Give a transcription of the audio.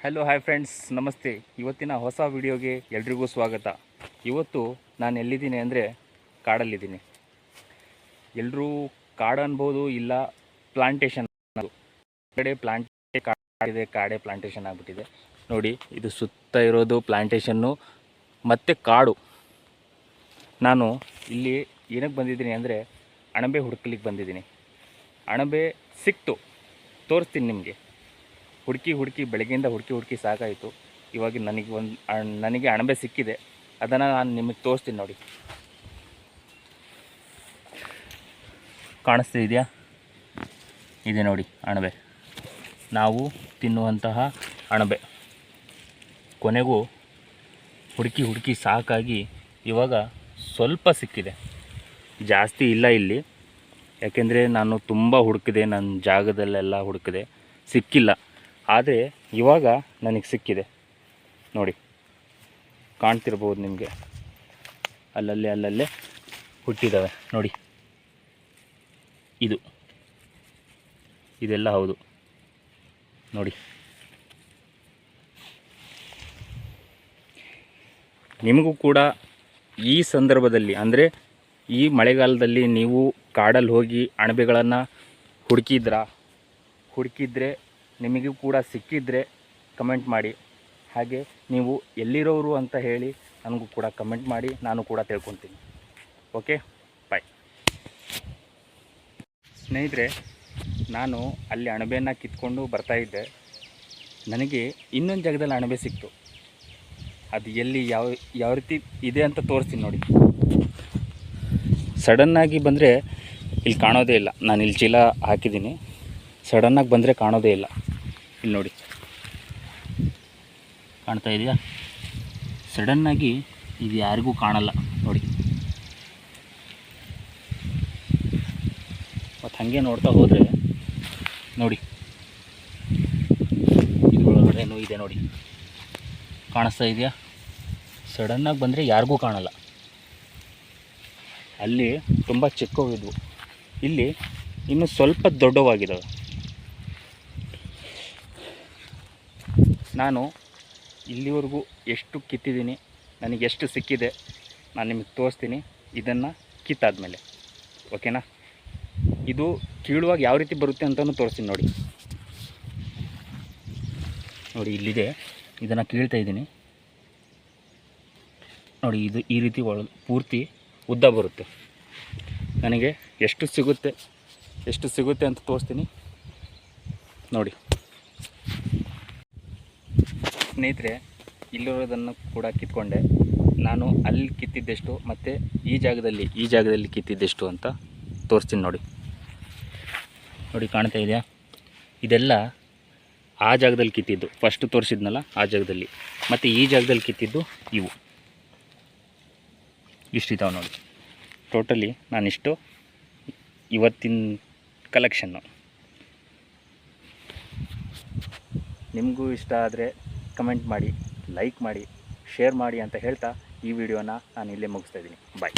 Hello hi friends, ನಮಸ್ತೆ. ಇವತ್ತಿನ ಹೊಸ ವಿಡಿಯೋಗೆ ಎಲ್ರಿಗೂ ಸ್ವಾಗತ. ಇವತ್ತು ನಾನು ಎಲ್ಲಿದ್ದೀನಿ ಅಂದರೆ ಕಾಡಲ್ಲಿದ್ದೀನಿ. ಎಲ್ಲರೂ ಕಾಡು ಅನ್ಬೋದು, ಇಲ್ಲ ಪ್ಲಾಂಟೇಶನ್. ಕಡೆ ಕಾಡೇ ಪ್ಲಾಂಟೇಶನ್ ಆಗಿಬಿಟ್ಟಿದೆ. ನೋಡಿ, ಇದು ಸುತ್ತ ಇರೋದು ಪ್ಲಾಂಟೇಶನ್ನು ಮತ್ತು ಕಾಡು. ನಾನು ಇಲ್ಲಿ ಏನಕ್ಕೆ ಬಂದಿದ್ದೀನಿ ಅಂದರೆ ಅಣಬೆ ಹುಡುಕ್ಲಿಕ್ಕೆ ಬಂದಿದ್ದೀನಿ. ಅಣಬೆ ಸಿಕ್ತು, ತೋರಿಸ್ತೀನಿ ನಿಮಗೆ. ಹುಡುಕಿ ಬೆಳಗ್ಗೆಯಿಂದ ಹುಡುಕಿ ಸಾಕಾಯಿತು. ಇವಾಗ ನನಗೆ ಅಣಬೆ ಸಿಕ್ಕಿದೆ. ಅದನ್ನು ನಾನು ನಿಮಗೆ ತೋರಿಸ್ತೀನಿ. ನೋಡಿ, ಕಾಣಿಸ್ತಾ ಇದೆಯಾ? ಇದೆ ನೋಡಿ ಅಣಬೆ, ನಾವು ತಿನ್ನುವಂತಹ ಅಣಬೆ. ಕೊನೆಗೂ ಹುಡುಕಿ ಸಾಕಾಗಿ ಇವಾಗ ಸ್ವಲ್ಪ ಸಿಕ್ಕಿದೆ. ಜಾಸ್ತಿ ಇಲ್ಲ ಇಲ್ಲಿ, ಯಾಕೆಂದರೆ ನಾನು ತುಂಬ ಹುಡುಕಿದೆ, ನನ್ನ ಜಾಗದಲ್ಲೆಲ್ಲ ಹುಡುಕಿದೆ, ಸಿಕ್ಕಿಲ್ಲ. ಆದರೆ ಇವಾಗ ನನಗೆ ಸಿಕ್ಕಿದೆ. ನೋಡಿ, ಕಾಣ್ತಿರ್ಬೋದು ನಿಮಗೆ, ಅಲ್ಲಲ್ಲೇ ಹುಟ್ಟಿದ್ದಾವೆ ನೋಡಿ. ಇದೆಲ್ಲ ಹೌದು ನೋಡಿ. ನಿಮಗೂ ಕೂಡ ಈ ಸಂದರ್ಭದಲ್ಲಿ, ಅಂದರೆ ಈ ಮಳೆಗಾಲದಲ್ಲಿ ನೀವು ಕಾಡಲ್ಲಿ ಹೋಗಿ ಅಣಬೆಗಳನ್ನು ಹುಡುಕಿದ್ರೆ ನಿಮಗೂ ಕೂಡ ಸಿಕ್ಕಿದ್ರೆ ಕಮೆಂಟ್ ಮಾಡಿ. ಹಾಗೆ ನೀವು ಎಲ್ಲಿರೋರು ಅಂತ ಹೇಳಿ ನನಗೂ ಕೂಡ ಕಮೆಂಟ್ ಮಾಡಿ, ನಾನು ಕೂಡ ತಿಳ್ಕೊತೀನಿ. ಓಕೆ, ಬಾಯ್. ಸ್ನೇಹಿತರೆ, ನಾನು ಅಲ್ಲಿ ಅಣಬೆಯನ್ನು ಕಿತ್ಕೊಂಡು ಬರ್ತಾಯಿದ್ದೆ. ನನಗೆ ಇನ್ನೊಂದು ಜಾಗದಲ್ಲಿ ಅಣಬೆ ಸಿಕ್ತು. ಅದು ಎಲ್ಲಿ ಯಾವ ರೀತಿ ಇದೆ ಅಂತ ತೋರಿಸ್ತೀನಿ ನೋಡಿ. ಸಡನ್ನಾಗಿ ಬಂದರೆ ಇಲ್ಲಿ ಕಾಣೋದೇ ಇಲ್ಲ. ನಾನು ಇಲ್ಲಿ ಚೀಲ ಹಾಕಿದ್ದೀನಿ, ಸಡನ್ನಾಗಿ ಬಂದರೆ ಕಾಣೋದೇ ಇಲ್ಲ. ಇಲ್ಲಿ ನೋಡಿ, ಕಾಣ್ತಾ ಇದೆಯಾ? ಸಡನ್ನಾಗಿ ಇದು ಯಾರಿಗೂ ಕಾಣಲ್ಲ ನೋಡಿ. ಮತ್ತು ಹಾಗೆ ನೋಡ್ತಾ ಹೋದರೆ ನೋಡಿ, ಇದ್ರೊಳಗಡೆನೂ ಇದೆ ನೋಡಿ, ಕಾಣಿಸ್ತಾ ಇದೆಯಾ? ಸಡನ್ನಾಗಿ ಬಂದರೆ ಯಾರಿಗೂ ಕಾಣಲ್ಲ. ಅಲ್ಲಿ ತುಂಬ ಚಿಕ್ಕವಿದ್ವು, ಇಲ್ಲಿ ಇನ್ನೂ ಸ್ವಲ್ಪ ದೊಡ್ಡವಾಗಿದ್ದಾವೆ. ನಾನು ಇಲ್ಲಿವರೆಗೂ ಎಷ್ಟು ಕಿತ್ತಿದ್ದೀನಿ, ನನಗೆ ಎಷ್ಟು ಸಿಕ್ಕಿದೆ ನಾನು ನಿಮಗೆ ತೋರಿಸ್ತೀನಿ, ಇದನ್ನು ಕಿತ್ತಾದಮೇಲೆ. ಓಕೆನಾ? ಇದು ಕೀಳುವಾಗ ಯಾವ ರೀತಿ ಬರುತ್ತೆ ಅಂತಲೂ ತೋರಿಸ್ತೀನಿ ನೋಡಿ. ನೋಡಿ, ಇಲ್ಲಿದೆ, ಇದನ್ನು ಕೀಳ್ತಾ ಇದ್ದೀನಿ ನೋಡಿ. ಇದು ಈ ರೀತಿ ಪೂರ್ತಿ ಉದ್ದ ಬರುತ್ತೆ. ನನಗೆ ಎಷ್ಟು ಸಿಗುತ್ತೆ ಅಂತ ತೋರಿಸ್ತೀನಿ ನೋಡಿ. ಸ್ನೇಹಿತರೆ, ಇಲ್ಲಿರೋದನ್ನು ಕೂಡ ಕಿತ್ಕೊಂಡೆ. ನಾನು ಅಲ್ಲಿ ಕಿತ್ತಿದ್ದೆಷ್ಟು ಮತ್ತು ಈ ಜಾಗದಲ್ಲಿ ಕಿತ್ತಿದ್ದೆಷ್ಟು ಅಂತ ತೋರಿಸ್ತೀನಿ ನೋಡಿ. ಕಾಣ್ತಾ ಇದೆಯಾ? ಇದೆಲ್ಲ ಆ ಜಾಗದಲ್ಲಿ ಕಿತ್ತಿದ್ದು, ಫಸ್ಟ್ ತೋರಿಸಿದ್ನಲ್ಲ ಆ ಜಾಗದಲ್ಲಿ, ಮತ್ತು ಈ ಜಾಗದಲ್ಲಿ ಕಿತ್ತಿದ್ದು ಇವು ಇಷ್ಟಿದ್ದಾವೆ ನೋಡಿ. ಟೋಟಲಿ ನಾನಿಷ್ಟು ಇವತ್ತಿನ ಕಲೆಕ್ಷನ್ನು. ನಿಮಗೂ ಇಷ್ಟ ಆದರೆ ಕಮೆಂಟ್ ಮಾಡಿ, ಲೈಕ್ ಮಾಡಿ, ಶೇರ್ ಮಾಡಿ ಅಂತ ಹೇಳ್ತಾ ಈ ವಿಡಿಯೋನ ನಾನು ಇಲ್ಲೇ ಮುಗಿಸ್ತಾ ಇದ್ದೀನಿ. ಬಾಯ್.